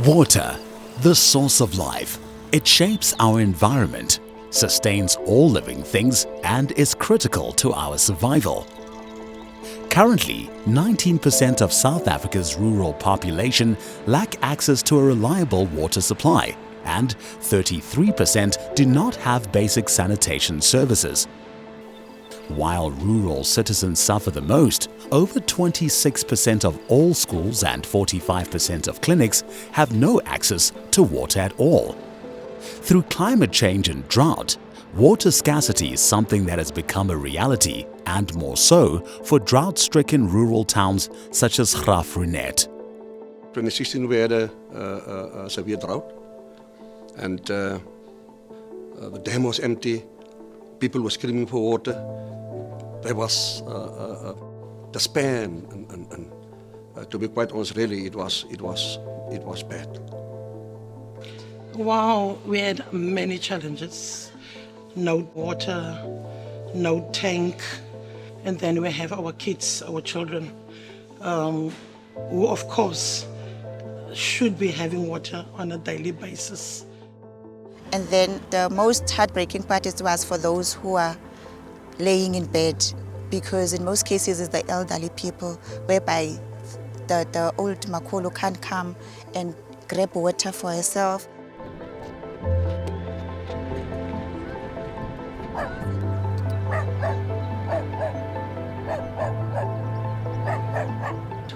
Water, the source of life. It shapes our environment, sustains all living things, and is critical to our survival. Currently, 19% of South Africa's rural population lack access to a reliable water supply, and 33% do not have basic sanitation services. While rural citizens suffer the most, over 26% of all schools and 45% of clinics have no access to water at all. Through climate change and drought, water scarcity is something that has become a reality, and more so for drought-stricken rural towns such as Graaff-Reinet. 2016 we had a severe drought, and the dam was empty. People were screaming for water. There was despair, and to be quite honest, really, it was bad. Wow, we had many challenges. No water, no tank, and then we have our kids, our children, who of course should be having water on a daily basis. And then the most heartbreaking part was for those who are laying in bed, because in most cases it's the elderly people, whereby the old makolo can't come and grab water for herself.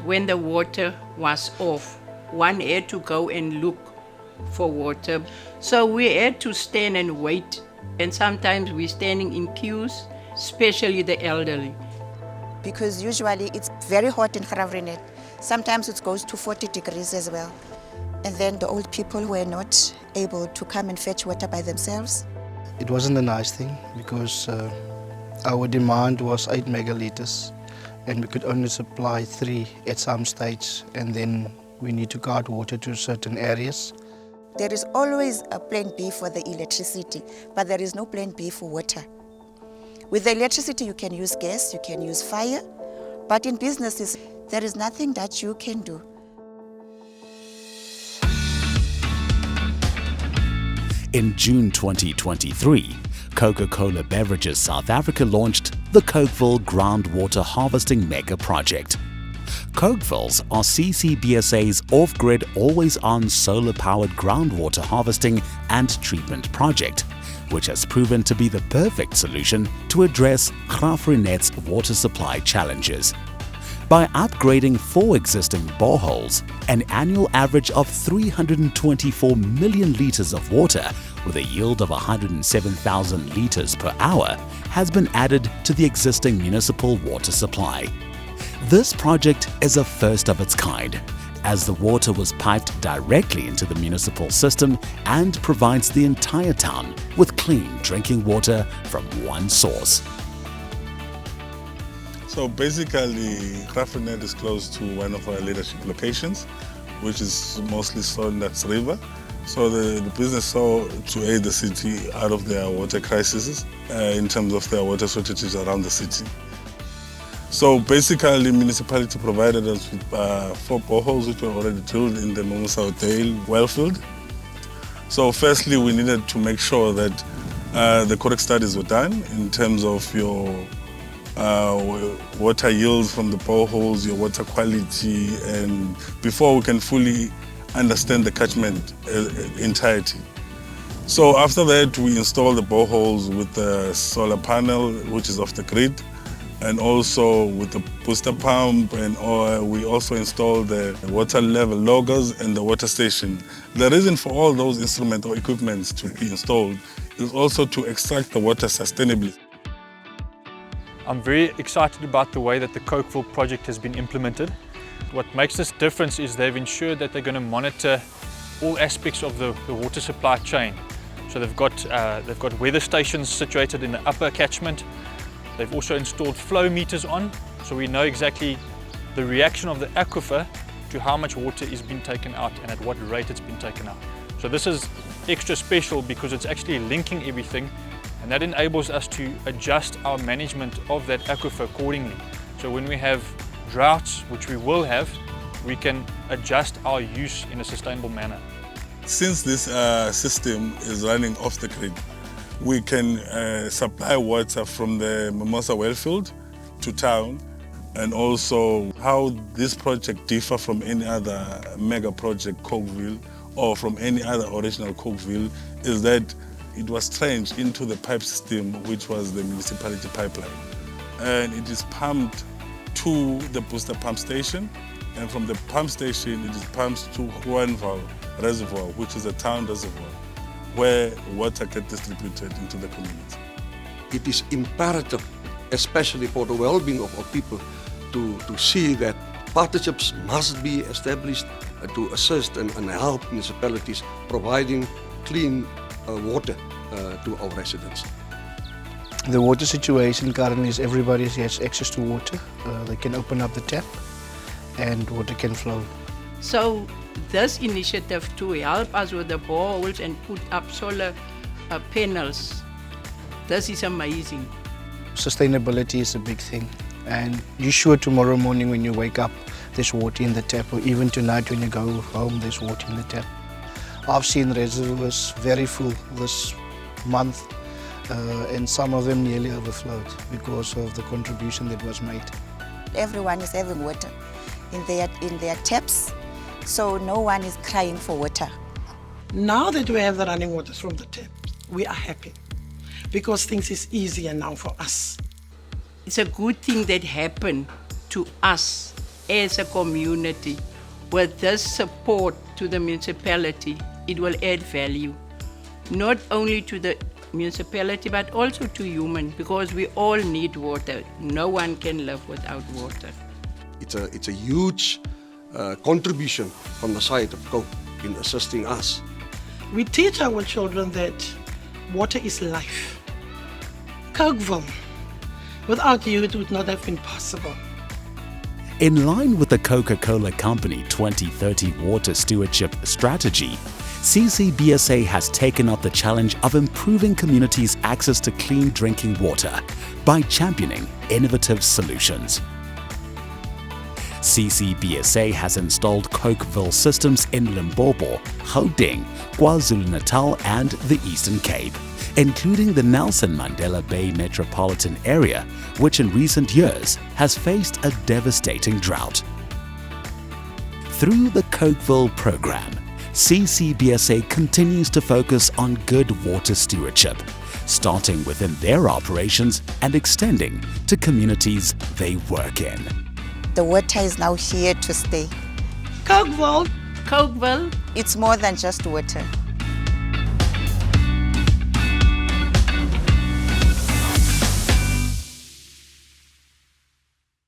When the water was off, one had to go and look for water. So we had to stand and wait, and sometimes we're standing in queues, especially the elderly. Because usually it's very hot in Graaff-Reinet. Sometimes it goes to 40 degrees as well. And then the old people were not able to come and fetch water by themselves. It wasn't a nice thing because our demand was 8 megaliters and we could only supply 3 at some stage, and then we need to guard water to certain areas. There is always a plan B for the electricity, but there is no plan B for water. With the electricity you can use gas, you can use fire, but in businesses there is nothing that you can do. In June 2023, Coca-Cola Beverages South Africa launched the Ville Groundwater Harvesting Mega Project. Coke-Villes are CCBSA's off-grid, always-on solar-powered groundwater harvesting and treatment project, which has proven to be the perfect solution to address Graaff-Reinet's water supply challenges. By upgrading 4 existing boreholes, an annual average of 324 million litres of water with a yield of 107,000 litres per hour has been added to the existing municipal water supply. This project is a first of its kind, as the water was piped directly into the municipal system and provides the entire town with clean drinking water from one source. So basically, Graaff-Reinet is close to one of our leadership locations, which is mostly Sondags River. So the business saw to aid the city out of their water crises in terms of their water shortages around the city. So basically, Municipality provided us with 4 boreholes which were already drilled in the Naudé well field. So firstly, we needed to make sure that the correct studies were done in terms of your water yields from the boreholes, your water quality, and before we can fully understand the catchment entirety. So after that, we installed the boreholes with the solar panel, which is off the grid, and also with the booster pump, and we also installed the water level loggers and the water station. The reason for all those instruments or equipments to be installed is also to extract the water sustainably. I'm very excited about the way that the Coke-Ville project has been implemented. What makes this difference is they've ensured that they're going to monitor all aspects of the water supply chain. So they've got weather stations situated in the upper catchment. They've also installed flow meters on, so we know exactly the reaction of the aquifer to how much water is being taken out and at what rate it's been taken out. So this is extra special because it's actually linking everything, and that enables us to adjust our management of that aquifer accordingly. So when we have droughts, which we will have, we can adjust our use in a sustainable manner. Since this system is running off the grid, we can supply water from the Mimosa wellfield to town, and also how this project differs from any other mega project Cokeville or from any other original Cokeville is that it was trenched into the pipe system, which was the municipality pipeline. And it is pumped to the booster pump station, and from the pump station it is pumped to Groundwater reservoir, which is a town reservoir, where water gets distributed into the community. It is imperative, especially for the well-being of our people, to see that partnerships must be established to assist and help municipalities providing clean water to our residents. The water situation currently is everybody has access to water. They can open up the tap and water can flow. So this initiative to help us with the boreholes and put up solar panels, this is amazing. Sustainability is a big thing, and you're sure tomorrow morning when you wake up there's water in the tap, or even tonight when you go home there's water in the tap. I've seen reservoirs very full this month, and some of them nearly overflowed because of the contribution that was made. Everyone is having water in their taps, so no one is crying for water. Now that we have the running waters from the tap, we are happy because things is easier now for us. It's a good thing that happened to us as a community. With this support to the municipality, it will add value, not only to the municipality but also to human, because we all need water. No one can live without water. It's a huge contribution from the side of Coke in assisting us. We teach our children that water is life. Cokeville, without you it would not have been possible. In line with the Coca-Cola Company 2030 Water Stewardship Strategy, CCBSA has taken up the challenge of improving communities' access to clean drinking water by championing innovative solutions. CCBSA has installed Cokeville systems in Limpopo, Gauteng, KwaZulu-Natal and the Eastern Cape, including the Nelson Mandela Bay metropolitan area, which in recent years has faced a devastating drought. Through the Cokeville program, CCBSA continues to focus on good water stewardship, starting within their operations and extending to communities they work in. The water is now here to stay. Cokeville, Cokeville, It's more than just water.